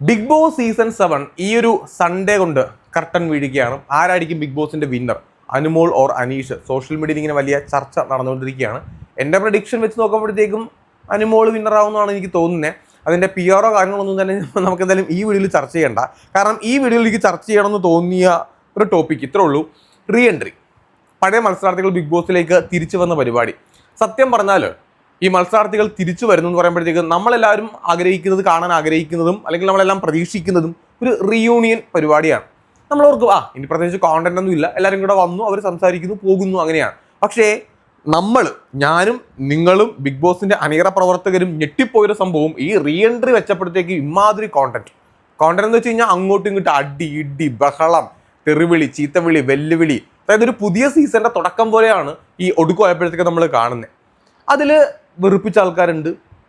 Big boss season 7 ഈ ഒരു Sunday കൊണ്ട് കർട്ടൻ വീഴുകയാണ്. ആരായിരിക്കും ബിഗ് ബോസിന്റെ winner, Anumol or Aneesh? Social മീഡിയയിൽ ഇങ്ങനെ വലിയ ചർച്ച നടന്നുകൊണ്ടിരിക്കുകയാണ്. എൻ്റെ പ്രഡിക്ഷൻ വെച്ച് നോക്കുമ്പോഴത്തേക്കും അനുമോൾ വിന്നർ ആവുമെന്നാണ് എനിക്ക് തോന്നുന്നത്. അതിൻ്റെ PR കാര്യങ്ങളൊന്നും തന്നെ നമുക്ക് എന്തായാലും ഈ വീഡിയോയിൽ ചർച്ച ചെയ്യേണ്ട. കാരണം ഈ വീഡിയോയിൽ എനിക്ക് ചർച്ച ചെയ്യണമെന്ന് തോന്നിയ ഒരു ടോപ്പിക് ഇത്രേ ഉള്ളൂ: റീ എൻട്രി. പഴയ മത്സരാർത്ഥികൾ ബിഗ് ബോസിലേക്ക് തിരിച്ചു വന്ന പരിപാടി. സത്യം പറഞ്ഞാൽ ഈ മത്സരാർത്ഥികൾ തിരിച്ചു വരുന്നു എന്ന് പറയുമ്പോഴത്തേക്ക് നമ്മളെല്ലാവരും കാണാൻ ആഗ്രഹിക്കുന്നതും അല്ലെങ്കിൽ നമ്മളെല്ലാം പ്രതീക്ഷിക്കുന്നതും ഒരു റീയൂണിയൻ പരിപാടിയാണ്. നമ്മളോർക്കും ഇനി പ്രത്യേകിച്ച് കോണ്ടന്റ് ഒന്നും ഇല്ല, എല്ലാവരും കൂടെ വന്നു, അവർ സംസാരിക്കുന്നു, പോകുന്നു, അങ്ങനെയാണ്. പക്ഷേ ഞാനും നിങ്ങളും ബിഗ് ബോസിന്റെ അണിയറ പ്രവർത്തകരും ഞെട്ടിപ്പോയൊരു സംഭവം ഈ റീ എൻട്രി വെച്ചപ്പോഴത്തേക്ക് ഇമാതിരി കോണ്ടന്റ് എന്ന് വെച്ച് കഴിഞ്ഞാൽ അങ്ങോട്ടും ഇങ്ങോട്ടും അടി ഇടി ബഹളം, തെറിവിളി, ചീത്തവിളി, വെല്ലുവിളി. അതായത് ഒരു പുതിയ സീസണിന്റെ തുടക്കം പോലെയാണ് ഈ ഒടുക്കമായപ്പോഴത്തേക്ക് നമ്മൾ കാണുന്നത്. അതിൽ വെറുപ്പിച്ച ആൾക്കാരുണ്ട്,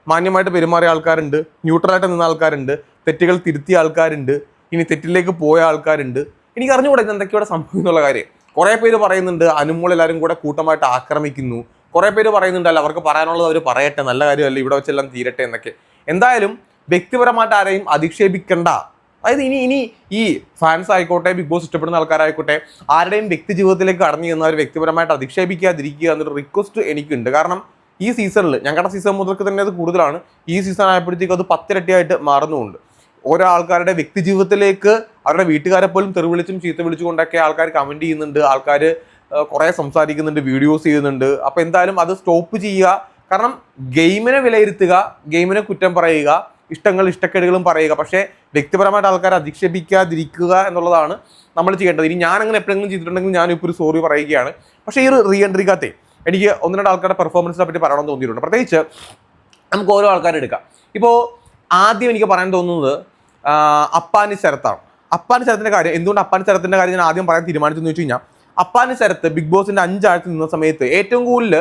മാന്യമായിട്ട് പെരുമാറിയ ആൾക്കാരുണ്ട്, ന്യൂട്രലായിട്ട് നിന്ന ആൾക്കാരുണ്ട്, തെറ്റുകൾ തിരുത്തിയ ആൾക്കാരുണ്ട്, ഇനി തെറ്റിലേക്ക് പോയ ആൾക്കാരുണ്ട്. എനിക്ക് അറിഞ്ഞുകൂടെ എന്തൊക്കെയോടെ സംഭവിക്കുന്നുള്ള കാര്യം. കുറേ പേര് പറയുന്നുണ്ട് അനുമോൾ എല്ലാവരും കൂടെ കൂട്ടമായിട്ട് ആക്രമിക്കുന്നു. കുറേ പേര് പറയുന്നുണ്ട് അല്ല, അവർക്ക് പറയാനുള്ളത് അവർ പറയട്ടെ, നല്ല കാര്യമല്ല, ഇവിടെ വെച്ചെല്ലാം തീരട്ടെ എന്നൊക്കെ. എന്തായാലും വ്യക്തിപരമായിട്ട് ആരെയും അധിക്ഷേപിക്കണ്ട. അതായത് ഇനി ഈ ഫാൻസ് ആയിക്കോട്ടെ, ബിഗ് ബോസ് ഇഷ്ടപ്പെടുന്ന ആൾക്കാരായിക്കോട്ടെ, ആരുടെയും വ്യക്തി ജീവിതത്തിലേക്ക് കടന്നു ചെന്നവർ വ്യക്തിപരമായിട്ട് അധിക്ഷേപിക്കാതിരിക്കുക എന്നൊരു റിക്വസ്റ്റ് എനിക്കുണ്ട്. കാരണം ഈ സീസണിൽ, ഞങ്ങളുടെ സീസൺ മുതൽക്ക് തന്നെ അത് കൂടുതലാണ്, ഈ സീസൺ ആയപ്പോഴത്തേക്കും അത് 10 ഇരട്ടിയായിട്ട് മാറുന്നുമുണ്ട്. ഓരോ ആൾക്കാരുടെ വ്യക്തി ജീവിതത്തിലേക്ക് അവരുടെ വീട്ടുകാരെ പോലും തെറിവിളിച്ചും ചീത്ത വിളിച്ചുകൊണ്ടൊക്കെ ആൾക്കാർ കമൻറ്റ് ചെയ്യുന്നുണ്ട്, ആൾക്കാർ കുറേ സംസാരിക്കുന്നുണ്ട്, വീഡിയോസ് ചെയ്യുന്നുണ്ട്. അപ്പോൾ എന്തായാലും അത് സ്റ്റോപ്പ് ചെയ്യുക. കാരണം ഗെയിമിനെ വിലയിരുത്തുക, ഗെയിമിനെ കുറ്റം പറയുക, ഇഷ്ടക്കേടുകളും പറയുക, പക്ഷേ വ്യക്തിപരമായിട്ട് ആൾക്കാരെ അധിക്ഷേപിക്കാതിരിക്കുക എന്നുള്ളതാണ് നമ്മൾ ചെയ്യേണ്ടത്. ഇനി ഞാൻ അങ്ങനെ എപ്പോഴെങ്കിലും ചെയ്തിട്ടുണ്ടെങ്കിൽ ഞാനിപ്പോൾ ഒരു സോറി പറയുകയാണ്. പക്ഷേ ഈ ഒരു റീ എൻട്രിക്കകത്തെ എനിക്ക് 1-2 ആൾക്കാരുടെ പെർഫോമൻസിനെ പറ്റി പറയണമെന്ന് തോന്നിയിട്ടുണ്ട്. പ്രത്യേകിച്ച് നമുക്ക് ഓരോ ആൾക്കാരെ എടുക്കാം. ഇപ്പോൾ ആദ്യം എനിക്ക് പറയാൻ തോന്നുന്നത് അപ്പാനി ശരത്താണ്. അപ്പാനി ശരത്തിൻ്റെ കാര്യം, എന്തുകൊണ്ട് അപ്പാനി ശരത്തിൻ്റെ കാര്യം ഞാൻ ആദ്യം പറയാൻ തീരുമാനിച്ചെന്ന് വെച്ച് കഴിഞ്ഞാൽ, അപ്പാനി ശരത്ത് ബിഗ് ബോസിൻ്റെ 5 ആഴ്ച നിന്ന സമയത്ത് ഏറ്റവും കൂടുതൽ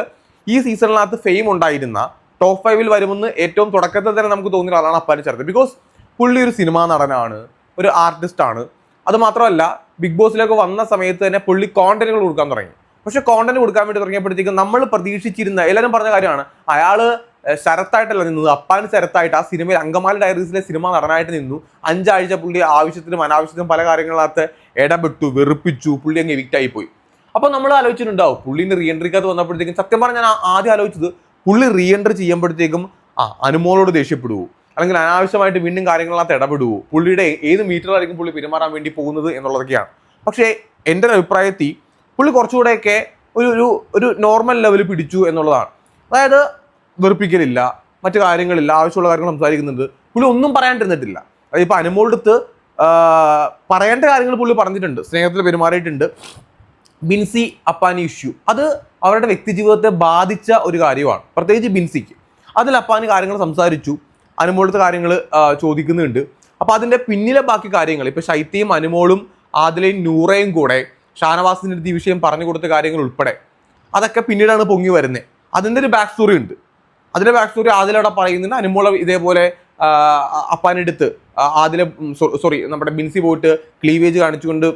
ഈ സീസണിനകത്ത് ഫെയിം ഉണ്ടായിരുന്ന ടോപ്പ് 5-ൽ വരുമെന്ന് ഏറ്റവും തുടക്കത്തിൽ തന്നെ നമുക്ക് തോന്നിയ ആളാണ് അപ്പാനി ശരത്ത്. ബിക്കോസ് പുള്ളി ഒരു സിനിമാ നടനാണ്, ഒരു ആർട്ടിസ്റ്റാണ്. അത് മാത്രമല്ല ബിഗ് ബോസിലേക്ക് വന്ന സമയത്ത് തന്നെ പുള്ളി കോണ്ടന്റുകൾ കൊടുക്കാൻ തുടങ്ങി. പക്ഷെ കോണ്ടന്റ് കൊടുക്കാൻ വേണ്ടി തുടങ്ങിയപ്പോഴത്തേക്കും നമ്മൾ പ്രതീക്ഷിച്ചിരുന്ന, എല്ലാവരും പറഞ്ഞ കാര്യമാണ്, അയാള് ശരത്തായിട്ടല്ല നിന്നത്, അപ്പാൻ ശരത്തായിട്ട് ആ സിനിമയിൽ അങ്കമാലി ഡയറീസിലെ സിനിമ നടനായിട്ട് നിന്നു. 5 ആഴ്ച പുള്ളി ആവശ്യത്തിനും അനാവശ്യത്തിനും പല കാര്യങ്ങളകത്ത് ഇടപെട്ടു, വെറുപ്പിച്ചു, പുള്ളി അങ്ങ് എവിക്റ്റ് ആയിപ്പോയി. അപ്പോൾ നമ്മൾ ആലോചിച്ചിട്ടുണ്ടാവും പുള്ളിന്റെ റീ എൻട്രിക്കകത്ത് വന്നപ്പോഴത്തേക്കും, സത്യം പറഞ്ഞാൽ ഞാൻ ആദ്യം ആലോചിച്ചത് പുള്ളി റീ എൻട്രി ചെയ്യുമ്പോഴത്തേക്കും അനുമോളോട് ദേഷ്യപ്പെടുവോ, അല്ലെങ്കിൽ അനാവശ്യമായിട്ട് വീണ്ടും കാര്യങ്ങളകത്ത് ഇടപെടുവോ, പുള്ളിയുടെ ഏത് മീറ്ററിലായിരിക്കും പുള്ളി പെരുമാറാൻ വേണ്ടി പോകുന്നത് എന്നുള്ളതൊക്കെയാണ്. പക്ഷേ എൻ്റെ ഒരു അഭിപ്രായത്തിൽ പുള്ളി കുറച്ചുകൂടെയൊക്കെ ഒരു നോർമൽ ലെവൽ പിടിച്ചു എന്നുള്ളതാണ്. അതായത് വെറുപ്പിക്കലില്ല, മറ്റു കാര്യങ്ങളില്ല, ആവശ്യമുള്ള കാര്യങ്ങൾ സംസാരിക്കുന്നുണ്ട്. പുള്ളി ഒന്നും പറയാണ്ടിരുന്നിട്ടില്ല. അതായത് ഇപ്പോൾ അനുമോളുടെ അടുത്ത് പറയേണ്ട കാര്യങ്ങൾ പുള്ളി പറഞ്ഞിട്ടുണ്ട്, സ്നേഹത്തിൽ പെരുമാറിയിട്ടുണ്ട്. ബിൻസി അപ്പാനി ഇഷ്യൂ, അത് അവരുടെ വ്യക്തി ജീവിതത്തെ ബാധിച്ച ഒരു കാര്യമാണ്, പ്രത്യേകിച്ച് ബിൻസിക്ക്. അതിൽ അപ്പാനി കാര്യങ്ങൾ സംസാരിച്ചു, അനുമോളത്തെ കാര്യങ്ങൾ ചോദിക്കുന്നുണ്ട്. അപ്പോൾ അതിൻ്റെ പിന്നിലെ ബാക്കി കാര്യങ്ങൾ, ഇപ്പോൾ ശൈത്യയും അനുമോളും ആദിലയും നൂറയും കൂടെ ഷാനവാസിൻ്റെ അടുത്ത് ഈ വിഷയം പറഞ്ഞു കൊടുത്ത കാര്യങ്ങൾ ഉൾപ്പെടെ അതൊക്കെ പിന്നീടാണ് പൊങ്ങി വരുന്നത്. അതിൻ്റെ ഒരു ബാക്ക് സ്റ്റോറി ഉണ്ട്. അതിൻ്റെ ബാക്ക് സ്റ്റോറി ആദിലവിടെ പറയുന്നുണ്ട്. അനുമോള ഇതേപോലെ അപ്പാനെടുത്ത് നമ്മുടെ ബിൻസി പോയിട്ട് ക്ലീവേജ് കാണിച്ചുകൊണ്ട്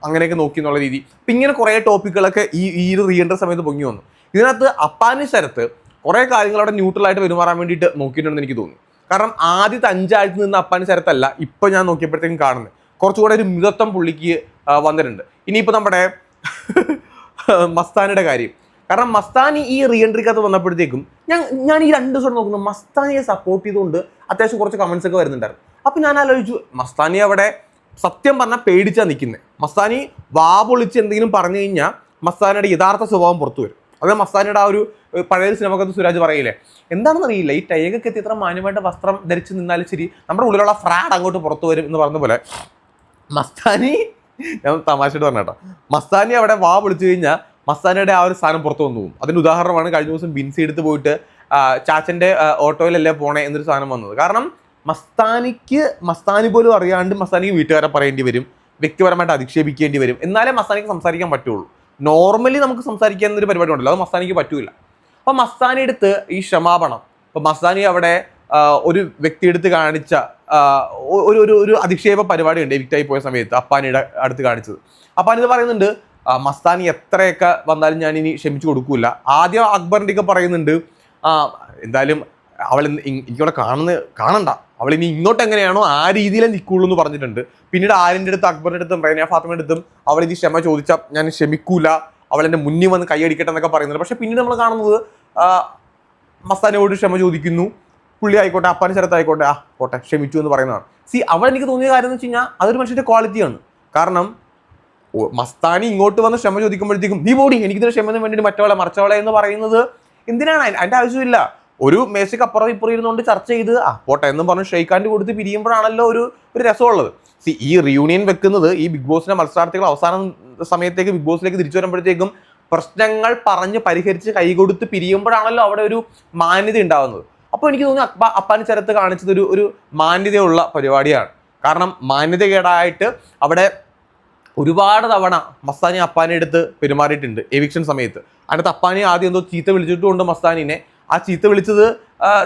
അങ്ങനെയൊക്കെ നോക്കി എന്നുള്ള രീതി. അപ്പം ഇങ്ങനെ കുറേ ടോപ്പിക്കുകളൊക്കെ ഈ ഒരു റീ എൻട്രി സമയത്ത് പൊങ്ങി വന്നു. ഇതിനകത്ത് അപ്പാനി ശരത്ത് കുറേ കാര്യങ്ങൾ അവിടെ ന്യൂട്രലായിട്ട് പെരുമാറാൻ വേണ്ടിയിട്ട് നോക്കിയിട്ടുണ്ടെന്ന് എനിക്ക് തോന്നി. കാരണം ആദ്യത്തെ 5 ആഴ്ച നിന്ന് അപ്പാനി ശരത്തല്ല ഇപ്പോൾ ഞാൻ നോക്കിയപ്പോഴത്തേക്കും കാണുന്നത് കുറച്ചുകൂടെ ഒരു മിതത്വം പുള്ളിക്ക് വന്നിട്ടുണ്ട്. ഇനിയിപ്പോൾ നമ്മുടെ മസ്താനിയുടെ കാര്യം, കാരണം മസ്താനി ഈ റീ എൻട്രിക്കകത്ത് വന്നപ്പോഴത്തേക്കും ഞാൻ ഈ 2 ദിവസം നോക്കുന്നു, മസ്താനിയെ സപ്പോർട്ട് ചെയ്തുകൊണ്ട് അത്യാവശ്യം കുറച്ച് കമൻസ് ഒക്കെ വരുന്നുണ്ടായിരുന്നു. അപ്പം ഞാൻ ആലോചിച്ചു, മസ്താനി അവിടെ സത്യം പറഞ്ഞാൽ പേടിച്ചാണ് നിൽക്കുന്നത്. മസ്താനി വാ പൊളിച്ച് എന്തെങ്കിലും പറഞ്ഞു കഴിഞ്ഞാൽ മസ്താനിയുടെ യഥാർത്ഥ സ്വഭാവം പുറത്തു വരും. അത് മസ്താനിയുടെ ആ ഒരു പഴയ സിനിമക്കകത്ത് സുരാജ് പറയില്ലേ, എന്താണെന്ന് അറിയില്ല, ഈ ടൈഗൊക്കെ എത്തി ഇത്ര മാന്യമായിട്ട് വസ്ത്രം ധരിച്ച് നിന്നാലും ശരി നമ്മുടെ ഉള്ളിലുള്ള ഫ്രാഡ് അങ്ങോട്ട് പുറത്തു വരും എന്ന് പറഞ്ഞ പോലെ മസ്താനി, ഞാൻ തമാശയായിട്ട് പറഞ്ഞ കേട്ടോ, മസ്താനി അവിടെ വാ പൊളിച്ചു കഴിഞ്ഞാൽ മസ്താനിയുടെ ആ ഒരു സാധനം പുറത്തു വന്നു പോകും. അതിൻ്റെ ഉദാഹരണമാണ് കഴിഞ്ഞ ദിവസം ബിൻസി എടുത്ത് പോയിട്ട് ചാച്ചൻ്റെ ഓട്ടോയിലല്ലേ പോണേ എന്നൊരു സാധനം വന്നത്. കാരണം മസ്താനി പോലും അറിയാണ്ട് മസ്താനിക്ക് വീട്ടുകാരെ പറയേണ്ടി വരും, വ്യക്തിപരമായിട്ട് അധിക്ഷേപിക്കേണ്ടി വരും, എന്നാലേ മസ്താനിക്ക് സംസാരിക്കാൻ പറ്റുള്ളൂ. നോർമലി നമുക്ക് സംസാരിക്കാൻ എന്നൊരു പരിപാടി ഉണ്ടല്ലോ, അത് മസ്താനിക്ക് പറ്റൂല. അപ്പോൾ മസ്താനി എടുത്ത് ഈ ക്ഷമാപണം, ഇപ്പോൾ മസ്താനി അവിടെ ഒരു വ്യക്തി എടുത്ത് കാണിച്ച ഒരു അധിക്ഷേപ പരിപാടി ഉണ്ട് എവിക്റ്റായി പോയ സമയത്ത് അപ്പാനിയുടെ അടുത്ത് കാണിച്ചത്. അപ്പാനി ഇത് പറയുന്നുണ്ട്, മസ്താനി എത്രയൊക്കെ വന്നാലും ഞാൻ ഇനി ക്ഷമിച്ചു കൊടുക്കൂല. ആദ്യം അക്ബറിൻ്റെ ഒക്കെ പറയുന്നുണ്ട്, എന്തായാലും അവൾ എനിക്കവിടെ കാണണ്ട, അവൾ ഇനി ഇങ്ങോട്ട് എങ്ങനെയാണോ ആ രീതിയിലേ നിൽക്കുള്ളൂ എന്ന് പറഞ്ഞിട്ടുണ്ട്. പിന്നീട് ആര്യൻ്റെ അടുത്തും അക്ബറിൻ്റെ അടുത്തും റൈന ഫാത്തിമയുടെ അടുത്തും അവൾ ഇനി ക്ഷമ ചോദിച്ചാൽ ഞാൻ ക്ഷമിക്കൂല, അവൾ എൻ്റെ മുന്നിൽ വന്ന് കൈയടിക്കട്ടെ എന്നൊക്കെ പറയുന്നുണ്ട്. പക്ഷെ പിന്നീട് നമ്മൾ കാണുന്നത് മസ്താനോട് ക്ഷമ ചോദിക്കുന്നു, പുള്ളി ആയിക്കോട്ടെ അപ്പാൻ ശരത്തായിക്കോട്ടെ പോട്ടെ ക്ഷമിച്ചു എന്ന് പറയുന്നതാണ്. അവൾ എനിക്ക് തോന്നിയ കാര്യം എന്ന് വെച്ച് കഴിഞ്ഞാൽ അതൊരു മനുഷ്യൻ്റെ ക്വാളിറ്റിയാണ്. കാരണം മസ്താനി ഇങ്ങോട്ട് വന്ന് ക്ഷമ ചോദിക്കുമ്പോഴത്തേക്കും നീ ബോഡി എനിക്കിതിന് ക്ഷമന് വേണ്ടിയിട്ട് മറ്റവളെ മറിച്ചവളെ എന്ന് പറയുന്നത് എന്തിനാണ്? അതിൻ്റെ ആവശ്യമില്ല. ഒരു മേശയ്ക്ക് അപ്പുറം ഇപ്പുറം ഇരുന്നുകൊണ്ട് ചർച്ച ചെയ്ത് പോട്ടെ എന്നും പറഞ്ഞ് ഷെയ്ഖാൻ്റെ കൊടുത്ത് പിരിയുമ്പോഴാണല്ലോ ഒരു രസമുള്ളത്. ഈ റിയൂണിയൻ വെക്കുന്നത് ഈ ബിഗ് ബോസിന്റെ മത്സരാർത്ഥികൾ അവസാന സമയത്തേക്ക് ബിഗ് ബോസിലേക്ക് തിരിച്ചു വരുമ്പോഴത്തേക്കും പ്രശ്നങ്ങൾ പറഞ്ഞ് പരിഹരിച്ച് കൈകൊടുത്ത് പിരിയുമ്പോഴാണല്ലോ അവിടെ ഒരു മാന്യത ഉണ്ടാകുന്നത്. അപ്പോൾ എനിക്ക് തോന്നുന്നു അപ്പാൻ ശരത്ത് കാണിച്ചത് ഒരു മാന്യതയുള്ള പരിപാടിയാണ്. കാരണം മാന്യതകേടായിട്ട് അവിടെ ഒരുപാട് തവണ മസ്താനി അപ്പാനെ എടുത്ത് പെരുമാറിയിട്ടുണ്ട് എവിക്ഷൻ സമയത്ത്. അതിനകത്ത് അപ്പാനെ ആദ്യം എന്തോ ചീത്ത വിളിച്ചിട്ടുമുണ്ട് മസ്താനിനെ. ആ ചീത്ത വിളിച്ചത്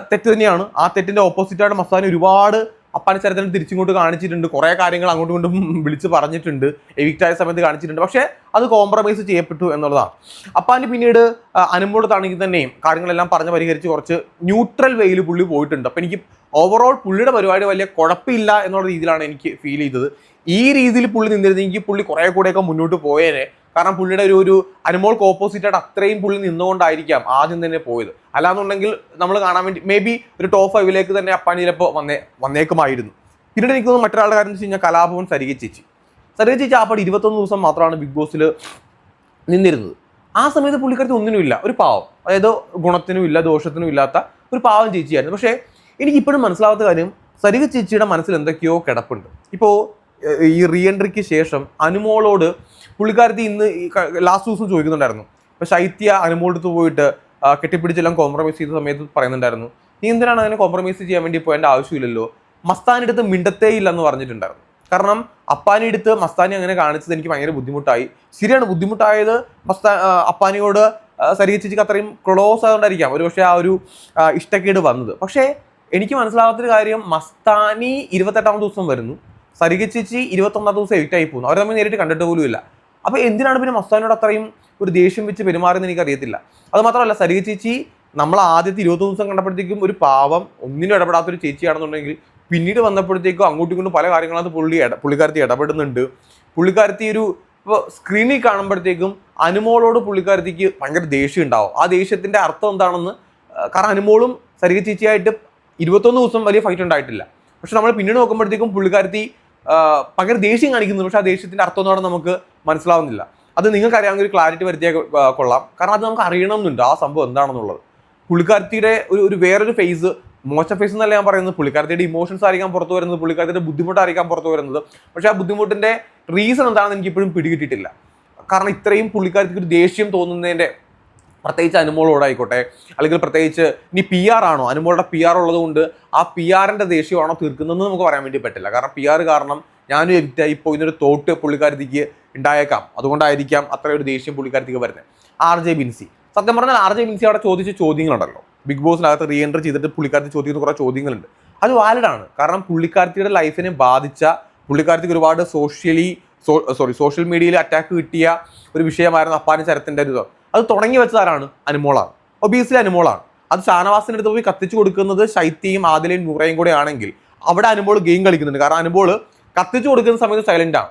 തെറ്റ് തന്നെയാണ്. ആ തെറ്റിൻ്റെ ഓപ്പോസിറ്റായിട്ട് മസ്താനി ഒരുപാട് അപ്പാനെ ചരിത്രത്തിൽ തിരിച്ചിങ്ങോട്ട് കാണിച്ചിട്ടുണ്ട്. കുറേ കാര്യങ്ങൾ അങ്ങോട്ടും ഇങ്ങോട്ടും വിളിച്ച് പറഞ്ഞിട്ടുണ്ട്, എവിക്റ്റായ സമയത്ത് കാണിച്ചിട്ടുണ്ട്. പക്ഷേ അത് കോംപ്രമൈസ് ചെയ്യപ്പെട്ടു എന്നുള്ളതാണ്. അപ്പാന് പിന്നീട് അനുമോളത്താണെങ്കിൽ തന്നെയും കാര്യങ്ങളെല്ലാം പറഞ്ഞ് പരിഹരിച്ച് കുറച്ച് ന്യൂട്രൽ വേയിൽ പുള്ളി പോയിട്ടുണ്ട്. അപ്പോൾ എനിക്ക് ഓവറോൾ പുള്ളിയുടെ പരിപാടി വലിയ കുഴപ്പമില്ല എന്നുള്ള രീതിയിലാണ് എനിക്ക് ഫീൽ ചെയ്തത്. ഈ രീതിയിൽ പുള്ളി നിന്നിരുന്നെങ്കിൽ പുള്ളി കുറേ കൂടെയൊക്കെ മുന്നോട്ട് പോയേനെ. കാരണം പുള്ളിയുടെ ഒരു അനുമോൾക്ക് ഓപ്പോസിറ്റായിട്ട് അത്രയും പുള്ളി നിന്നുകൊണ്ടായിരിക്കാം ആദ്യം തന്നെ പോയത്. അല്ലാന്നുണ്ടെങ്കിൽ നമ്മൾ കാണാൻ വേണ്ടി മേ ബി ഒരു ടോപ്പ് 5 തന്നെ അപ്പാനി ചിലപ്പോൾ വന്നേക്കുമായിരുന്നു. പിന്നീട് എനിക്ക് തോന്നുന്നു മറ്റൊരാളുടെ കാര്യം എന്ന് വെച്ച് കഴിഞ്ഞാൽ കലാഭവൻ സരിക ചേച്ചി ആ പാട് 21 ദിവസം മാത്രമാണ് ബിഗ് ബോസിൽ നിന്നിരുന്നത്. ആ സമയത്ത് പുള്ളിക്കാരത്തി ഒന്നിനുമില്ല, ഒരു പാവം, അതായത് ഗുണത്തിനും ഇല്ല ദോഷത്തിനും ഇല്ലാത്ത ഒരു പാവം ചേച്ചിയായിരുന്നു. പക്ഷേ എനിക്കിപ്പോഴും മനസ്സിലാവാത്ത കാര്യം സരിക ചേച്ചിയുടെ മനസ്സിൽ എന്തൊക്കെയോ കിടപ്പുണ്ട്. ഇപ്പോൾ ഈ റീ എൻട്രിക്ക് ശേഷം അനുമോളോട് പുള്ളിക്കാരത്തി ഇന്ന് ലാസ്റ്റ് ദിവസം ചോദിക്കുന്നുണ്ടായിരുന്നു. ഇപ്പോൾ ശൈത്യ അനുമോളടുത്ത് പോയിട്ട് കെട്ടിപ്പിടിച്ചെല്ലാം കോംപ്രമൈസ് ചെയ്ത സമയത്ത് പറയുന്നുണ്ടായിരുന്നു, നീ എന്തിനാണ് അങ്ങനെ കോംപ്രമൈസ് ചെയ്യാൻ വേണ്ടി പോയേണ്ട ആവശ്യമില്ലല്ലോ, മസ്താനി അടുത്ത് മിണ്ടത്തേ ഇല്ലെന്ന് പറഞ്ഞിട്ടുണ്ടായിരുന്നു. കാരണം അപ്പാനി അടുത്ത് മസ്താനി അങ്ങനെ കാണിച്ചത് എനിക്ക് ഭയങ്കര ബുദ്ധിമുട്ടായി. ശരിയാണ്, ബുദ്ധിമുട്ടായത് അപ്പാനിയോട് സരിക ചേച്ചിക്ക് അത്രയും ക്ലോസ് ആയതുകൊണ്ടായിരിക്കാം ഒരു പക്ഷേ ആ ഒരു ഇഷ്ടക്കേട് വന്നത്. പക്ഷേ എനിക്ക് മനസ്സിലാവാത്തൊരു കാര്യം, മസ്താനി 28ാം ദിവസം വരുന്നു, സരിക ചേച്ചി 21ാം ദിവസം എവിക്റ്റായി പോകുന്നു. അവർ തമ്മിൽ നേരിട്ട് കണ്ടിട്ട് പോലും ഇല്ല. അപ്പോൾ എന്തിനാണ് പിന്നെ മസ്താനിയോട് അത്രയും ഒരു ദേഷ്യം വെച്ച് പെരുമാറുന്നത് എനിക്കറിയത്തില്ല. അത് മാത്രമല്ല സരിക ചേച്ചി നമ്മൾ ആദ്യത്തെ 20 ദിവസം കണ്ടപ്പോഴത്തേക്കും ഒരു പാവം ഒന്നിനും ഇടപെടാത്തൊരു ചേച്ചിയാണെന്നുണ്ടെങ്കിൽ പിന്നീട് വന്നപ്പോഴത്തേക്കും അങ്ങോട്ടും ഇങ്ങോട്ടും പല കാര്യങ്ങളത് പുള്ളിക്കാരത്തി ഇടപെടുന്നുണ്ട്. പുള്ളിക്കാരത്തി ഇപ്പോൾ സ്ക്രീനിൽ കാണുമ്പോഴത്തേക്കും അനുമോളോട് പുള്ളിക്കാരത്തിക്ക് ഭയങ്കര ദേഷ്യം ഉണ്ടാവും. ആ ദേഷ്യത്തിൻ്റെ അർത്ഥം എന്താണെന്ന്, കാരണം അനുമോളും സരിക ചേച്ചിയായിട്ട് 21 ദിവസം വലിയ ഫൈറ്റ് ഉണ്ടായിട്ടില്ല. പക്ഷെ നമ്മൾ പിന്നീട് നോക്കുമ്പോഴത്തേക്കും പുള്ളിക്കാരത്തി ഭയങ്കര ദേഷ്യം കാണിക്കുന്നു. പക്ഷെ ആ ദേഷ്യത്തിൻ്റെ അർത്ഥം എന്താണെന്ന് നമുക്ക് മനസ്സിലാവുന്നില്ല. അത് നിങ്ങൾക്ക് അറിയാവുന്ന ഒരു ക്ലാരിറ്റി വരുത്തിയാൽ കൊള്ളാം. കാരണം അത് നമുക്ക് അറിയണമെന്നുണ്ട് ആ സംഭവം എന്താണെന്നുള്ളത്. പുള്ളിക്കാരത്തിയുടെ ഒരു വേറൊരു ഫേസ്, മോശം ഫേസ് എന്നല്ല ഞാൻ പറയുന്നത്, പുള്ളിക്കാരത്തിയുടെ ഇമോഷൻസ് ആയിരിക്കാം പുറത്തു വരുന്നത്, പുള്ളിക്കാരത്തിയുടെ ബുദ്ധിമുട്ടായിരിക്കാം പുറത്തു വരുന്നത്. പക്ഷെ ആ ബുദ്ധിമുട്ടിൻ്റെ റീസൺ എന്താണെന്ന് എനിക്ക് ഇപ്പോഴും പിടികിട്ടിട്ടില്ല. കാരണം ഇത്രയും പുള്ളിക്കാരത്തിക്ക് ഒരു ദേഷ്യം തോന്നുന്നതിൻ്റെ, പ്രത്യേകിച്ച് അനുമോളോടായിക്കോട്ടെ, അല്ലെങ്കിൽ പ്രത്യേകിച്ച് ഇനി PR ആണോ, അനുമോളുടെ PR ഉള്ളത് കൊണ്ട് ആ PRൻ്റെ ദേഷ്യമാണോ തീർക്കുന്നതെന്ന് നമുക്ക് പറയാൻ വേണ്ടി പറ്റില്ല. കാരണം PR കാരണം ഞാനും എവിക്റ്റായി പോയിന്നൊരു തോട്ട് പുള്ളിക്കാരത്തിക്ക് ഉണ്ടായേക്കാം. അതുകൊണ്ടായിരിക്കാം അത്രയൊരു ദേഷ്യം പുള്ളിക്കാരത്തിക്ക് വരുന്നത്. RJ ബിൻസി, സത്യം പറഞ്ഞാൽ RJ ബിൻസി അവിടെ ചോദിച്ച ചോദ്യങ്ങളുണ്ടല്ലോ, ബിഗ് ബോസിനകത്ത് റീ എൻട്രി ചെയ്തിട്ട് പുള്ളിക്കാരത്തി ചോദിക്കുന്ന കുറേ ചോദ്യങ്ങളുണ്ട്. അത് വാലിഡാണ്. കാരണം പുള്ളിക്കാരത്തിയുടെ ലൈഫിനെ ബാധിച്ച, പുള്ളിക്കാരത്തിക്ക് ഒരുപാട് സോഷ്യൽ മീഡിയയിൽ അറ്റാക്ക് കിട്ടിയ ഒരു വിഷയമായിരുന്നു അപ്പാനി ശരത്തിൻ്റെ ഒരു അത് തുടങ്ങി വെച്ചതാരാണ്? അനുമോളാണ്. ഒബിയസ്ലി അനുമോളാണ്. അത് ഷാനവാസിൻ്റെ അടുത്ത് പോയി കത്തിച്ചു കൊടുക്കുന്നത് ശൈത്യയും ആദിലയും നൂറയും കൂടെ ആണെങ്കിൽ അവിടെ അനുമോൾ ഗെയിം കളിക്കുന്നുണ്ട്. കാരണം അനുമോൾ കത്തിച്ചു കൊടുക്കുന്ന സമയത്ത് സൈലൻ്റാണ്.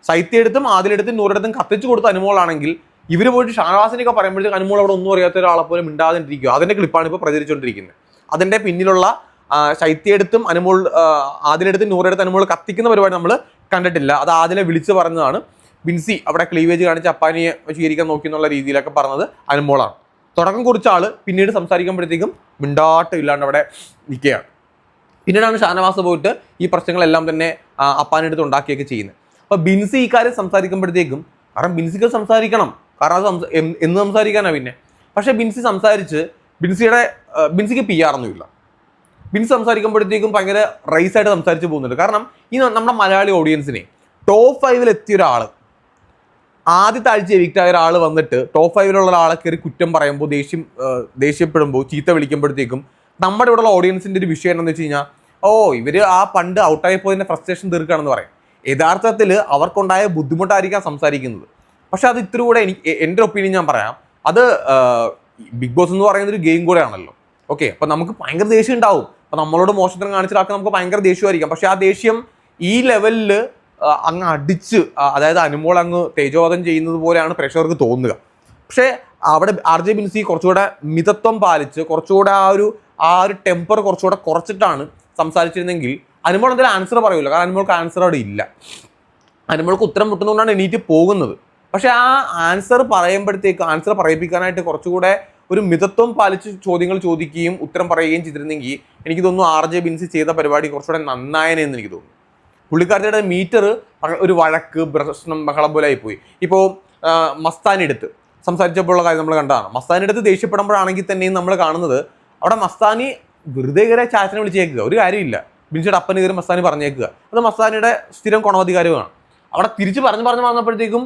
ശൈത്യയെടുത്തും ആദിലെടുത്തും നൂറെടുത്തും കത്തിച്ചു കൊടുത്ത അനുമോളാണെങ്കിൽ ഇവർ പോയിട്ട് ഷാനവാസിനെയൊക്കെ പറയുമ്പോഴത്തേക്ക് അനുമോൾ അവിടെ ഒന്നും അറിയാത്ത ഒരാളെ പോലും മിണ്ടാതിരിക്കുക. അതിൻ്റെ ക്ലിപ്പാണ് ഇപ്പോൾ പ്രചരിച്ചുകൊണ്ടിരിക്കുന്നത്. അതിൻ്റെ പിന്നിലുള്ള ശൈത്യയെടുത്തും ആദിലെടുത്തും നൂറെടുത്തും അനുമോൾ കത്തിക്കുന്ന പരിപാടി നമ്മൾ കണ്ടിട്ടില്ല. അത് ആദിലെ വിളിച്ച് പറഞ്ഞതാണ്. ബിൻസി അവിടെ ക്ലീവേജ് കാണിച്ച് അപ്പാനിയെ സ്വീകരിക്കാൻ നോക്കി എന്നുള്ള രീതിയിലൊക്കെ പറഞ്ഞത് അനുമോളാണ്. തുടക്കം കുറിച്ച ആൾ പിന്നീട് സംസാരിക്കുമ്പോഴത്തേക്കും മിണ്ടാട്ടം ഇല്ലാണ്ട് അവിടെ നിൽക്കുകയാണ്. പിന്നീടാണ് ഷാനവാസ് പോയിട്ട് ഈ പ്രശ്നങ്ങളെല്ലാം തന്നെ അപ്പാനെടുത്ത് ഉണ്ടാക്കിയൊക്കെ ചെയ്യുന്നത്. അപ്പോൾ ബിൻസി ഈ കാര്യം സംസാരിക്കുമ്പോഴത്തേക്കും, കാരണം ബിൻസിക്ക് സംസാരിക്കണം, കാരണം അത് എന്ന് സംസാരിക്കാനാണ് പിന്നെ. പക്ഷേ ബിൻസി സംസാരിച്ച് ബിൻസിക്ക് PR ഒന്നുമില്ല. ബിൻസി സംസാരിക്കുമ്പോഴത്തേക്കും ഭയങ്കര റൈസായിട്ട് സംസാരിച്ച് പോകുന്നുണ്ട്. കാരണം ഈ നമ്മുടെ മലയാളി ഓഡിയൻസിനെ ടോപ്പ് 5 എത്തിയ ഒരാൾ, ആദ്യത്തെ ആഴ്ച എവിക്റ്റായ ഒരാൾ വന്നിട്ട് ടോപ്പ് 5 ഒരാളെ കയറി കുറ്റം പറയുമ്പോൾ ദേഷ്യപ്പെടുമ്പോൾ ചീത്ത വിളിക്കുമ്പോഴത്തേക്കും നമ്മുടെ ഇവിടെയുള്ള ഓഡിയൻസിൻ്റെ ഒരു വിഷയം എന്താണെന്ന് വെച്ച് കഴിഞ്ഞാൽ, ഇവർ ആ പണ്ട് ഔട്ടായി പോയതിൻ്റെ ഫ്രസ്ട്രേഷൻ തീർക്കുകയാണെന്ന് പറയും. യഥാർത്ഥത്തിൽ അവർക്കുണ്ടായ ബുദ്ധിമുട്ടായിരിക്കാം സംസാരിക്കുന്നത്. പക്ഷെ അത് ഇത്തിരി കൂടെ എൻ്റെ ഒപ്പീനിയൻ ഞാൻ പറയാം, അത് ബിഗ് ബോസ് എന്ന് പറയുന്നത് ഒരു ഗെയിം കൂടെ ആണല്ലോ. ഓക്കെ, അപ്പോൾ നമുക്ക് ഭയങ്കര ദേഷ്യം ഉണ്ടാവും. അപ്പോൾ നമ്മളോട് മോശത്തരം കാണിച്ചിട്ടാക്കാൻ നമുക്ക് ഭയങ്കര ദേഷ്യമായിരിക്കാം. പക്ഷെ ആ ദേഷ്യം ഈ ലെവലിൽ അങ്ങ് അടിച്ച്, അതായത് അനുമോൾ അങ്ങ് തേജോവധം ചെയ്യുന്നത് പോലെയാണ് പ്രേക്ഷകർക്ക് തോന്നുക. പക്ഷേ അവിടെ RJ ബിൻസി കുറച്ചുകൂടെ മിതത്വം പാലിച്ച് കുറച്ചുകൂടെ ആ ഒരു ടെമ്പർ കുറച്ചുകൂടെ കുറച്ചിട്ടാണ് സംസാരിച്ചിരുന്നെങ്കിൽ അനുമോൾ എന്തെങ്കിലും ആൻസർ പറയൂല. കാരണം അനുമോൾക്ക് ആൻസർ അവിടെ ഇല്ല. അനുമോൾക്ക് ഉത്തരം മുട്ടുന്നതുകൊണ്ടാണ് എണീറ്റ് പോകുന്നത്. പക്ഷെ ആ ആൻസർ പറയുമ്പോഴത്തേക്ക് ആൻസർ പറയിപ്പിക്കാനായിട്ട് കുറച്ചുകൂടെ ഒരു മിതത്വം പാലിച്ച് ചോദ്യങ്ങൾ ചോദിക്കുകയും ഉത്തരം പറയുകയും ചെയ്തിരുന്നെങ്കിൽ എനിക്ക് തോന്നുന്നു RJ ബിൻസി ചെയ്ത പരിപാടി കുറച്ചുകൂടെ നന്നായനെന്ന് എനിക്ക് തോന്നുന്നു. പുള്ളിക്കാരുടെ മീറ്റർ ഒരു വഴക്ക്, പ്രശ്നം, ബഹളം പോലെ ആയിപ്പോയി. ഇപ്പോൾ മസ്താനി എടുത്ത് സംസാരിച്ചപ്പോഴുള്ള കാര്യം നമ്മൾ കണ്ടതാണ്. മസ്താനി എടുത്ത് ദേഷ്യപ്പെടുമ്പോഴാണെങ്കിൽ തന്നെയും നമ്മൾ കാണുന്നത് അവിടെ മസ്താനി വെറുതെ കയറി ചാച്ചനെ വിളിച്ചേക്കുക, ഒരു കാര്യമില്ല. ബിൻസിയുടെ അപ്പന് കയറി മസ്താനി പറഞ്ഞേക്കുക. അത് മസ്താനിയുടെ സ്ഥിരം ഗുണാധികാരമാണ്. അവിടെ തിരിച്ച് പറഞ്ഞു വന്നപ്പോഴത്തേക്കും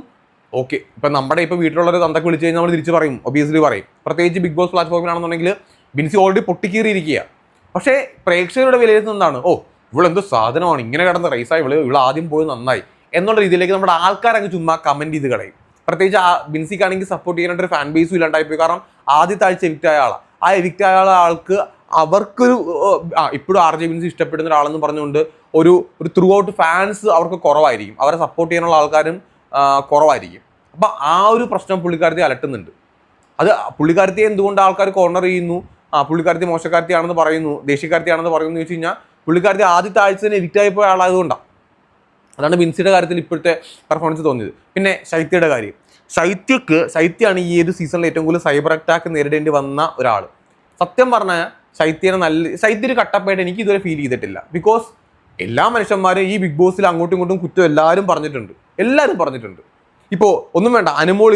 ഓക്കെ, ഇപ്പം നമ്മുടെ വീട്ടിലുള്ളൊരു തന്തക്ക് വിളിച്ച് കഴിഞ്ഞാൽ നമ്മൾ തിരിച്ച് പറയും, ഒബിയസ്ലി പറയും. പ്രത്യേകിച്ച് ബിഗ് ബോസ് പ്ലാറ്റ്ഫോമിലാണെന്നുണ്ടെങ്കിൽ ബിൻസി ഓൾറെഡി പൊട്ടിക്കീറിയിരിക്കുക. പക്ഷേ പ്രേക്ഷകരുടെ വിലയിരുത്തുന്നതാണ്, ഇവളെന്തോ സാധനമാണ്, ഇങ്ങനെ കിടന്ന് റൈസായി, ഇവൾ ആദ്യം പോയി നന്നായി എന്നുള്ള രീതിയിലേക്ക് നമ്മുടെ ആൾക്കാരങ്ങ് ചുമ്മാ കമൻറ്റ് ചെയ്ത് കളയും. പ്രത്യേകിച്ച് ബിൻസിക്കാണെങ്കിൽ സപ്പോർട്ട് ചെയ്യാനായിട്ട് ഒരു ഫാൻ ബേസും ഇല്ലാണ്ടായിപ്പോയി. കാരണം ആദ്യത്തെ ആഴ്ച എവിക്റ്റ് ആയ ആളാണ്. ആ എവിക്റ്റ് ആയ ആൾക്ക് അവർക്കൊരു ഇപ്പോഴും RJ ബിൻസി ഇഷ്ടപ്പെടുന്ന ഒരാളെന്ന് പറഞ്ഞുകൊണ്ട് ഒരു ത്രൂ ഔട്ട് ഫാൻസ് അവർക്ക് കുറവായിരിക്കും. അവരെ സപ്പോർട്ട് ചെയ്യാനുള്ള ആൾക്കാരും കുറവായിരിക്കും. അപ്പം ആ ഒരു പ്രശ്നം പുള്ളിക്കാരത്തെ അലട്ടുന്നുണ്ട്. അത് പുള്ളിക്കാരത്തെ എന്തുകൊണ്ട് ആൾക്കാർ കോർണർ ചെയ്യുന്നു, പുള്ളിക്കാരത്തെ മോശക്കാരത്തെയാണെന്ന് പറയുന്നു, ദേഷ്യക്കാരത്തെയാണെന്ന് പറയുന്നു എന്ന് വെച്ച് കഴിഞ്ഞാൽ പുള്ളിക്കാരത്തെ ആദ്യത്തെ ആഴ്ച തന്നെ എവിക്റ്റായി പോയ ആളായതുകൊണ്ടാണ്. അതാണ് ബിൻസിയുടെ കാര്യത്തിൽ ഇപ്പോഴത്തെ പെർഫോമൻസ് തോന്നിയത്. പിന്നെ ശൈത്യയുടെ കാര്യം, ശൈത്യയാണ് ഈ ഒരു സീസണിൽ ഏറ്റവും കൂടുതൽ സൈബർ അറ്റാക്ക് നേരിടേണ്ടി വന്ന ഒരാൾ. സത്യം പറഞ്ഞാൽ ശൈത്യ ഒരു കട്ടപ്പായിട്ട് എനിക്ക് ഇതുവരെ ഫീൽ ചെയ്തിട്ടില്ല. ബിക്കോസ് എല്ലാ മനുഷ്യന്മാരും ഈ ബിഗ് ബോസിൽ അങ്ങോട്ടും ഇങ്ങോട്ടും കുറ്റം എല്ലാവരും പറഞ്ഞിട്ടുണ്ട്. ഇപ്പോൾ ഒന്നും വേണ്ട, അനുമോൾ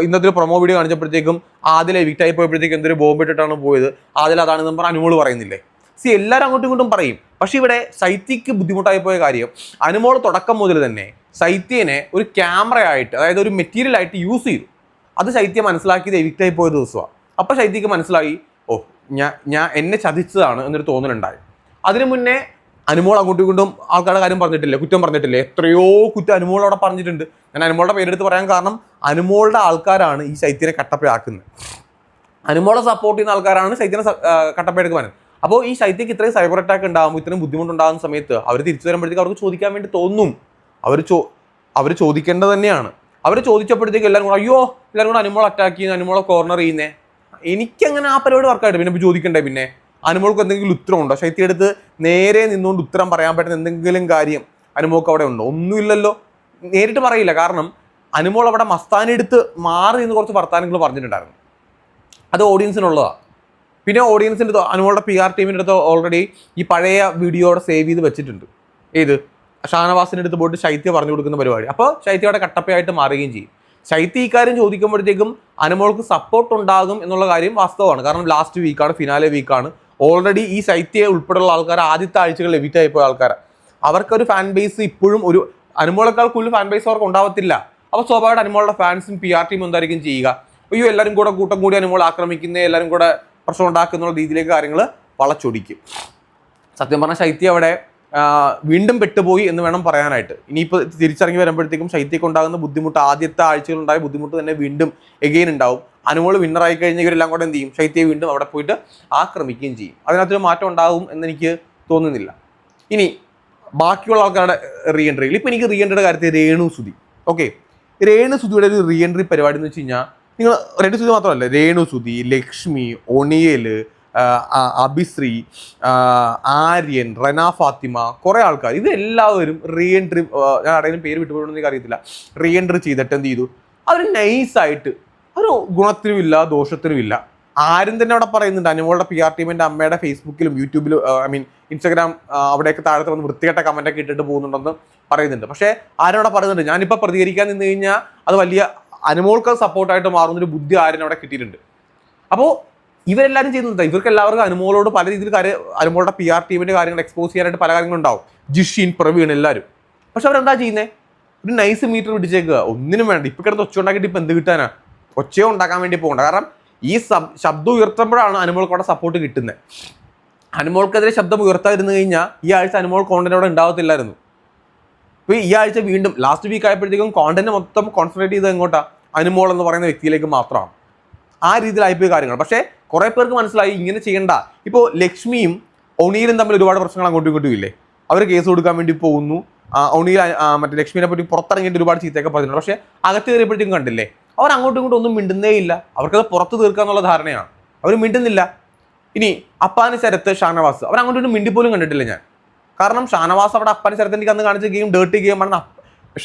ഇന്നത്തെ പ്രൊമോ വീഡിയോ കാണിച്ചപ്പോഴത്തേക്കും ആദിലെ എവിക്റ്റായി പോയപ്പോഴത്തേക്കും എന്തൊരു ബോംബ് ഇട്ടിട്ടാണ് പോയത്, ആദിൽ അതാണെന്ന് പറഞ്ഞാൽ അനുമോൾ പറയുന്നില്ലേ. എല്ലാവരും അങ്ങോട്ടും ഇങ്ങോട്ടും പറയും. പക്ഷെ ഇവിടെ ശൈത്യക്ക് ബുദ്ധിമുട്ടായി പോയ കാര്യം, അനുമോൾ തുടക്കം മുതൽ തന്നെ ശൈത്യനെ ഒരു ക്യാമറയായിട്ട്, അതായത് ഒരു മെറ്റീരിയൽ ആയിട്ട് യൂസ് ചെയ്തു. അത് ശൈത്യ മനസ്സിലാക്കിയത് എവിക്റ്റായി പോയ ദിവസമാണ്. അപ്പോൾ ശൈത്യക്ക് മനസ്സിലായി, ഞാൻ എന്നെ ചതിച്ചതാണ് എന്നൊരു തോന്നലുണ്ടായി. അതിനു മുന്നേ അനുമോൾ അങ്ങോട്ടും ഇങ്ങോട്ടും ആൾക്കാരുടെ കാര്യം പറഞ്ഞിട്ടില്ലേ, കുറ്റം പറഞ്ഞിട്ടില്ലേ, എത്രയോ കുറ്റം അനുമോൾ അവിടെ പറഞ്ഞിട്ടുണ്ട്. ഞാൻ അനുമോളുടെ പേരെടുത്ത് പറയാൻ കാരണം അനുമോളുടെ ആൾക്കാരാണ് ഈ ശൈത്യനെ കട്ടപ്പയാക്കുന്നത്. അനുമോളെ സപ്പോർട്ട് ചെയ്യുന്ന ആൾക്കാരാണ് ശൈത്യനെ കട്ടപ്പയെടുക്ക് വരുന്നത്. അപ്പോൾ ഈ ശൈത്യക്ക് ഇത്രയും സൈബർ അറ്റാക്ക് ഉണ്ടാകുമ്പോൾ, ഇത്രയും ബുദ്ധിമുട്ടുണ്ടാകുന്ന സമയത്ത് അവർ തിരിച്ചു വരുമ്പോഴത്തേക്ക് അവർക്ക് ചോദിക്കാൻ വേണ്ടി തോന്നും. അവർ ചോദിക്കേണ്ടത് തന്നെയാണ്. അവർ ചോദിച്ചപ്പോഴത്തേക്ക് എല്ലാവരും കൂടെ അനുമോൾ അറ്റാക്ക് ചെയ്യുന്ന, അനുമോളെ കോർണർ ചെയ്യുന്നേ. എനിക്കങ്ങനെ ആ പരിപാടി വർക്കായിട്ട് പിന്നെ ചോദിക്കണ്ടേ. പിന്നെ അനുമോൾക്ക് എന്തെങ്കിലും ഉത്തരമുണ്ടോ? ശൈത്യ എടുത്ത് നേരെ നിന്നുകൊണ്ട് ഉത്തരം പറയാൻ പറ്റുന്ന എന്തെങ്കിലും കാര്യം അനുമോൾക്ക് അവിടെ ഉണ്ടോ? ഒന്നുമില്ലല്ലോ. നേരിട്ട് പറയില്ല. കാരണം അനുമോൾ അവിടെ മസ്താനി എടുത്ത് മാറി നിന്ന് കുറച്ച് വർത്താനങ്ങൾ പറഞ്ഞിട്ടുണ്ടായിരുന്നു. അത് ഓഡിയൻസിനുള്ളതാണ്. പിന്നെ ഓഡിയൻസിൻ്റെ അനുമോളുടെ PR ടീമിൻ്റെ അടുത്ത് ഓൾറെഡി ഈ പഴയ വീഡിയോ അവിടെ സേവ് ചെയ്ത് വെച്ചിട്ടുണ്ട്. ഷാനവാസിൻ്റെ അടുത്ത് പോയിട്ട് ശൈത്യ പറഞ്ഞു കൊടുക്കുന്ന പരിപാടി. അപ്പോൾ ശൈത്യ അവിടെ കട്ടപ്പയായിട്ട് മാറുകയും ചെയ്യും. ശൈത്യ ഈ കാര്യം ചോദിക്കുമ്പോഴത്തേക്കും അനുമോൾക്ക് സപ്പോർട്ട് ഉണ്ടാകും എന്നുള്ള കാര്യം വാസ്തവമാണ്. കാരണം ലാസ്റ്റ് വീക്കാണ്, ഫിനാലെ വീക്കാണ്. ഓൾറെഡി ഈ ശൈത്യ ഉൾപ്പെടെയുള്ള ആൾക്കാർ ആദ്യത്തെ ആഴ്ചകളിൽ എവിക്റ്റായി പോയ ആൾക്കാരാണ്. അവർക്കൊരു ഫാൻ ബേസ് ഇപ്പോഴും ഒരു അനുമോളേക്കാൾ കൂടുതൽ ഫാൻ ബേസ് അവർക്ക് ഉണ്ടാവത്തില്ല. അപ്പോൾ സ്വാഭാവികമായിട്ട് അനുമോളുടെ ഫാൻസും PR ടീമും എന്തായിരിക്കും ചെയ്യുക? എല്ലാവരും കൂടെ കൂട്ടം കൂടി അനുമോൾ ആക്രമിക്കുന്ന, എല്ലാവരും കൂടെ പ്രശ്നം ഉണ്ടാക്കുന്ന രീതിയിലേക്ക് കാര്യങ്ങൾ വളച്ചൊടിക്കും. സത്യം പറഞ്ഞാൽ ശൈത്യ അവിടെ വീണ്ടും പെട്ടുപോയി എന്ന് വേണം പറയാനായിട്ട്. ഇനിയിപ്പോൾ തിരിച്ചിറങ്ങി വരുമ്പോഴത്തേക്കും ശൈത്യക്ക് ഉണ്ടാകുന്ന ബുദ്ധിമുട്ട്, ആദ്യത്തെ ആഴ്ചകളുണ്ടായ ബുദ്ധിമുട്ട് തന്നെ വീണ്ടും എഗെയിൻ ഉണ്ടാവും. അനുമോൾ വിന്നറായി കഴിഞ്ഞാൽ ഇവരെല്ലാം കൂടെ എന്ത് ചെയ്യും? ശൈത്യയെ വീണ്ടും അവിടെ പോയിട്ട് ആക്രമിക്കുകയും ചെയ്യും. അതിനകത്തൊരു മാറ്റം ഉണ്ടാകും എന്നെനിക്ക് തോന്നുന്നില്ല. ഇനി ബാക്കിയുള്ള ആൾക്കാരുടെ റീ എൻട്രിയിൽ ഇപ്പോൾ എനിക്ക് റീ എൻട്രിയുടെ കാര്യത്തിൽ രേണുസുതി രേണുസുതിയുടെ ഒരു റീ എൻട്രി പരിപാടി എന്ന് വെച്ച് കഴിഞ്ഞാൽ, നിങ്ങൾ രേണുസുതി മാത്രമല്ല, രേണുസുതി, ലക്ഷ്മി, ഒണിയൽ, അഭിശ്രീ, ആര്യൻ, റന ഫാത്തിമ, കുറേ ആൾക്കാർ, ഇവരെല്ലാവരും റീ എൻട്രി, ഞാൻ ആരുടെയും പേര് വിട്ടുപോകണമെന്ന് എനിക്ക് അറിയത്തില്ല, റീ എൻട്രി ചെയ്തിട്ട് എന്ത് ചെയ്തു? അവർ നൈസായിട്ട്, ഒരു ഗുണത്തിനുമില്ല ദോഷത്തിനുമില്ല. ആരും തന്നെ അവിടെ പറയുന്നുണ്ട്, അനുമോളുടെ PR ടീമിൻ്റെ അമ്മയുടെ ഫേസ്ബുക്കിലും യൂട്യൂബിലും ഇൻസ്റ്റാഗ്രാം അവിടെയൊക്കെ താഴത്ത് വന്ന് വൃത്തികെട്ട കമൻറ്റൊക്കെ ഇട്ടിട്ട് പോകുന്നുണ്ടെന്ന് പറയുന്നുണ്ട്. പക്ഷേ ആരും അവിടെ പറയുന്നുണ്ട്, ഞാനിപ്പോൾ പ്രതികരിക്കാൻ നിന്ന് കഴിഞ്ഞാൽ അത് വലിയ അനുമോൾക്ക് സപ്പോർട്ടായിട്ട് മാറുന്നൊരു ബുദ്ധി ആരും അവിടെ കിട്ടിയിട്ടുണ്ട്. അപ്പോൾ ഇവരെല്ലാവരും ചെയ്യുന്നുണ്ട്. ഇവർക്ക് എല്ലാവർക്കും അനുമോളോട് പല രീതിയിൽ അനുമോളുടെ PR ടീമിൻ്റെ കാര്യങ്ങൾ എക്സ്പോസ് ചെയ്യാനായിട്ട് പല കാര്യങ്ങളുണ്ടാവും. ജിഷിൻ, പ്രവീൺ, എല്ലാവരും. പക്ഷെ അവരെന്താ ചെയ്യുന്നത്? ഒരു നൈസ് മീറ്റർ പിടിച്ചേക്കുക, ഒന്നിനും വേണ്ട. ഇപ്പം കിടന്ന് ഒച്ച ഉണ്ടാക്കിയിട്ട് ഇപ്പം എന്ത് കിട്ടാനാ? ഒച്ചയോ ഉണ്ടാക്കാൻ വേണ്ടി പോകണ്ട. കാരണം ഈ ശബ്ദം ഉയർത്തുമ്പോഴാണ് അനുമോൾക്ക് അവിടെ സപ്പോർട്ട് കിട്ടുന്നത്. അനുമോൾക്കെതിരെ ശബ്ദം ഉയർത്താതിരുന്നു കഴിഞ്ഞാൽ ഈ ആഴ്ച അനുമോൾ കോണ്ടന്റ് അവിടെ ഉണ്ടാവത്തില്ലായിരുന്നു. ഇപ്പോൾ ഈ ആഴ്ച വീണ്ടും ലാസ്റ്റ് വീക്ക് ആയപ്പോഴത്തേക്കും കോണ്ടന്റ് മൊത്തം കോൺസെൻട്രേറ്റ് ചെയ്ത് എങ്ങോട്ടാ? അനുമോൾ എന്ന് പറയുന്ന വ്യക്തിയിലേക്ക് മാത്രമാണ്. ആ രീതിയിലായിപ്പോയി കാര്യങ്ങൾ. പക്ഷേ കുറേ പേർക്ക് മനസ്സിലായി ഇങ്ങനെ ചെയ്യണ്ട. ഇപ്പോൾ ലക്ഷ്മിയും ഒണിയിലും തമ്മിൽ ഒരുപാട് പ്രശ്നങ്ങൾ അങ്ങോട്ടും ഇങ്ങോട്ടും ഇല്ലേ? അവർ കേസ് കൊടുക്കാൻ വേണ്ടി പോകുന്നു. ഒണിയിൽ മറ്റേ ലക്ഷ്മിനെ പറ്റി പുറത്തിറങ്ങിയിട്ട് ഒരുപാട് ചീത്തയൊക്കെ പറഞ്ഞിട്ടുണ്ട്. പക്ഷേ അകത്ത് കയറിയപ്പോഴത്തേക്കും കണ്ടില്ലേ, അവർ അങ്ങോട്ടും ഇങ്ങോട്ടും ഒന്നും മിണ്ടുന്നേ ഇല്ല. അവർക്കത് പുറത്ത് തീർക്കുക എന്നുള്ള ധാരണയാണ്, അവർ മിണ്ടുന്നില്ല. ഇനി അപ്പാന് ശരത്ത് ഷാനവാസ് അവർ അങ്ങോട്ടും ഇങ്ങോട്ടും മിണ്ടിപ്പോലും കണ്ടിട്ടില്ല ഞാൻ. കാരണം ഷാനവാസ് അവിടെ അപ്പാന് ശരത്തിൻ്റെ അന്ന് കാണിച്ച ഗെയിം ഡേർട്ടി ഗെയിം ആണെന്ന്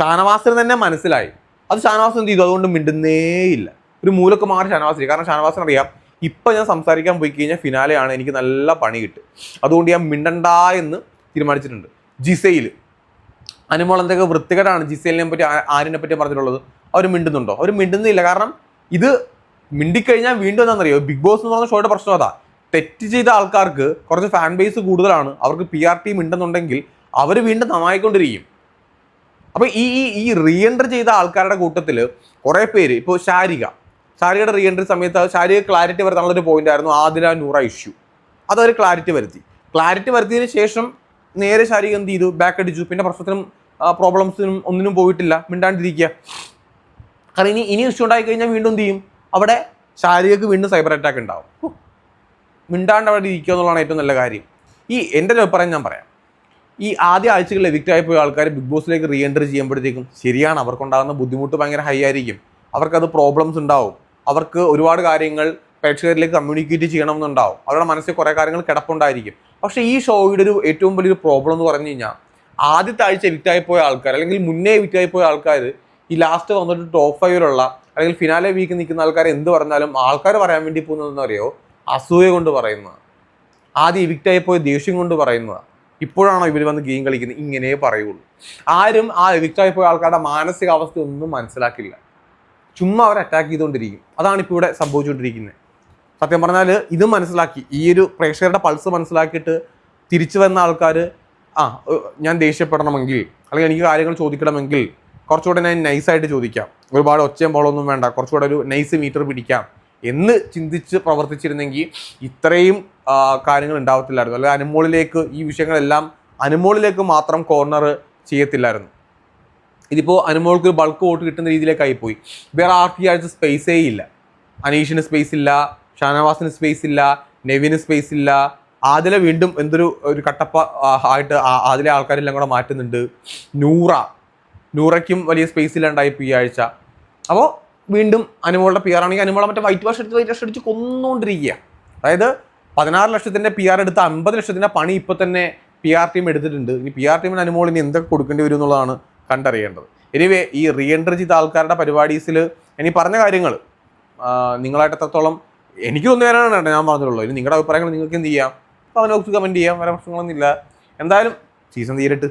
ഷാനവാസിന് തന്നെ മനസ്സിലായി. അത് ഷാനവാസ് എന്ത് ചെയ്തു? അതുകൊണ്ട് മിണ്ടുന്നേ ഇല്ല. ഒരു മൂലൊക്കെ മാറി ഷാനവാസിന്. കാരണം ഷാനവാസിന് അറിയാം, ഇപ്പം ഞാൻ സംസാരിക്കാൻ പോയി കഴിഞ്ഞാൽ ഫിനാലെയാണ്, എനിക്ക് നല്ല പണി കിട്ടും. അതുകൊണ്ട് ഞാൻ മിണ്ടണ്ട എന്ന് തീരുമാനിച്ചിട്ടുണ്ട്. ജിസയിൽ അനുമോൾ എന്തൊക്കെ വൃത്തികേടാണ് ജിസേലിനെ പറ്റി ആരിനെ പറ്റി പറഞ്ഞിട്ടുള്ളത്. അവർ മിണ്ടുന്നുണ്ടോ? അവർ മിണ്ടുന്നില്ല. കാരണം ഇത് മിണ്ടിക്കഴിഞ്ഞാൽ വീണ്ടും എന്താണെന്നറിയോ, ബിഗ് ബോസ് എന്ന് പറഞ്ഞ ഷോയുടെ പ്രശ്നം അതാ. തെറ്റ് ചെയ്ത ആൾക്കാർക്ക് കുറച്ച് ഫാൻ ബേസ് കൂടുതലാണ്. അവർക്ക് PR ടീം ഉണ്ടെന്നുണ്ടെങ്കിൽ അവർ വീണ്ടും നന്നായിക്കൊണ്ടിരിക്കും. അപ്പോൾ ഈ റീ എൻട്രി ചെയ്ത ആൾക്കാരുടെ കൂട്ടത്തിൽ കുറേ പേര്, ഇപ്പോൾ ഷാരികയുടെ റീ എൻട്രി സമയത്ത് ഷാരിക ക്ലാരിറ്റി വരുത്താനുള്ളൊരു പോയിന്റ് ആയിരുന്നു ആദില നൂറ ഇഷ്യൂ. അതവർ ക്ലാരിറ്റി വരുത്തിയതിന് ശേഷം നേരെ ഷാരിക എന്ത് ചെയ്തു? ബാക്ക് അടിച്ചു. പിന്നെ പ്രശ്നത്തിനും പ്രോബ്ലംസിനും ഒന്നിനും പോയിട്ടില്ല, മിണ്ടാണ്ടിരിക്കുക. കാരണം ഇനി ഇഷ്യൂ ഉണ്ടായി കഴിഞ്ഞാൽ വീണ്ടും എന്ത് ചെയ്യും? അവിടെ ഷാരികക്ക് വീണ്ടും സൈബർ അറ്റാക്ക് ഉണ്ടാവും. മിണ്ടാണ്ട് അവിടെ ഇരിക്കുക എന്നുള്ളതാണ് ഏറ്റവും നല്ല കാര്യം. എൻ്റെ ഒരു അഭിപ്രായം ഞാൻ പറയാം. ഈ ആദ്യ ആഴ്ചകളിൽ എവിക്റ്റ് ആയി പോയ ആൾക്കാർ ബിഗ് ബോസിലേക്ക് റീ എൻട്രി ചെയ്യുമ്പോഴത്തേക്കും ശരിയാണ്, അവർക്കുണ്ടാകുന്ന ബുദ്ധിമുട്ട് ഭയങ്കര ഹൈ ആയിരിക്കും. അവർക്കത് പ്രോബ്ലംസ് ഉണ്ടാവും. അവർക്ക് ഒരുപാട് കാര്യങ്ങൾ പ്രേക്ഷകരിലേക്ക് കമ്മ്യൂണിക്കേറ്റ് ചെയ്യണമെന്നുണ്ടാവും. അവരുടെ മനസ്സിൽ കുറേ കാര്യങ്ങൾ കിടപ്പുണ്ടായിരിക്കും. പക്ഷേ ഈ ഷോയുടെ ഒരു ഏറ്റവും വലിയൊരു പ്രോബ്ലം എന്ന് പറഞ്ഞു കഴിഞ്ഞാൽ, ആദ്യത്തെ ആഴ്ച എവിക്റ്റായി പോയ ആൾക്കാർ, അല്ലെങ്കിൽ മുന്നേ എവിക്റ്റായി പോയ ആൾക്കാർ ഈ ലാസ്റ്റ് വന്നിട്ട് ടോപ്പ് 5-ലുള്ള അല്ലെങ്കിൽ ഫിനാലെ വീക്ക് നിൽക്കുന്ന ആൾക്കാർ എന്ത് പറഞ്ഞാലും ആൾക്കാർ പറയാൻ വേണ്ടി പോകുന്നതെന്ന് അറിയോ? അസൂയ കൊണ്ട് പറയുന്നതാണ്. ആദ്യം എവിക്റ്റായി പോയ ദേഷ്യം കൊണ്ട് പറയുന്നതാണ്. ഇപ്പോഴാണോ ഇവർ വന്ന് ഗെയിം കളിക്കുന്നത്? ഇങ്ങനെ പറയുള്ളൂ. ആരും ആ എവിക്റ്റായി പോയ ആൾക്കാരുടെ മാനസികാവസ്ഥ ഒന്നും മനസ്സിലാക്കില്ല. ചുമ്മാ അവർ അറ്റാക്ക് ചെയ്തുകൊണ്ടിരിക്കും. അതാണ് ഇപ്പോൾ ഇവിടെ സംഭവിച്ചുകൊണ്ടിരിക്കുന്നത്. സത്യം പറഞ്ഞാൽ ഇത് മനസ്സിലാക്കി, ഈ ഒരു പ്രേക്ഷകരുടെ പൾസ് മനസ്സിലാക്കിയിട്ട് തിരിച്ചു വന്ന ആൾക്കാർ, ഞാൻ ദേഷ്യപ്പെടണമെങ്കിൽ അല്ലെങ്കിൽ എനിക്ക് കാര്യങ്ങൾ ചോദിക്കണമെങ്കിൽ കുറച്ചുകൂടെ ഞാൻ നൈസായിട്ട് ചോദിക്കാം, ഒരുപാട് ഒച്ചയും ബോളൊന്നും വേണ്ട, കുറച്ചുകൂടെ ഒരു നൈസ് മീറ്റർ പിടിക്കാം എന്ന് ചിന്തിച്ച് പ്രവർത്തിച്ചിരുന്നെങ്കിൽ ഇത്രയും കാര്യങ്ങൾ ഉണ്ടാവത്തില്ലായിരുന്നു. അല്ലെങ്കിൽ അനുമോളിലേക്ക് ഈ വിഷയങ്ങളെല്ലാം അനുമോളിലേക്ക് മാത്രം കോർണർ ചെയ്യത്തില്ലായിരുന്നു. ഇതിപ്പോൾ അനുമോൾക്ക് ഒരു ബൾക്ക് വോട്ട് കിട്ടുന്ന രീതിയിലേക്കായി പോയി. വേറെ ആർക്കും ഈ ആഴ്ച സ്പേസേ ഇല്ല. അനീഷിന് സ്പേസ് ഇല്ല, ഷാനവാസിന് സ്പേസ് ഇല്ല, നെവിന് സ്പേസ് ഇല്ല. ആദില വീണ്ടും ഒരു കട്ടപ്പ ആയിട്ട് ആദിലെ ആൾക്കാരെല്ലാം കൂടെ മാറ്റുന്നുണ്ട്. നൂറയ്ക്കും വലിയ സ്പേസ് ഇല്ലാണ്ടായിപ്പോൾ ഈ ആഴ്ച. അപ്പോൾ വീണ്ടും അനുമോളുടെ PR ആണെങ്കിൽ അനുമോളെ മറ്റേ വൈറ്റ് വാഷ് അടിച്ച് കൊന്നുകൊണ്ടിരിക്കുക. അതായത് 16 ലക്ഷത്തിൻ്റെ PR എടുത്ത് 50 ലക്ഷത്തിൻ്റെ പണി ഇപ്പോൾ തന്നെ PR ടീം എടുത്തിട്ടുണ്ട്. ഇനി PR ടീമിന് അനുമോളിന് എന്തൊക്കെ കൊടുക്കേണ്ടി വരും എന്നുള്ളതാണ് കണ്ടറിയേണ്ടത്. എനിവേ, ഈ റീ എൻട്രി ചെയ്ത ആൾക്കാരുടെ പരിപാടീസിൽ ഇനി പറഞ്ഞ കാര്യങ്ങൾ നിങ്ങളായിട്ട് എത്രത്തോളം എനിക്ക് തോന്നിയാലാണ് കേട്ടോ ഞാൻ പറഞ്ഞിട്ടുള്ളൂ. ഇനി നിങ്ങളുടെ അഭിപ്രായങ്ങൾ നിങ്ങൾക്ക് എന്ത് ചെയ്യാം? കമൻറ്റ് ബോക്സിൽ കമൻറ്റ് ചെയ്യാം, വേറെ പ്രശ്നങ്ങളൊന്നുമില്ല. എന്തായാലും സീസൺ തീരട്ട്.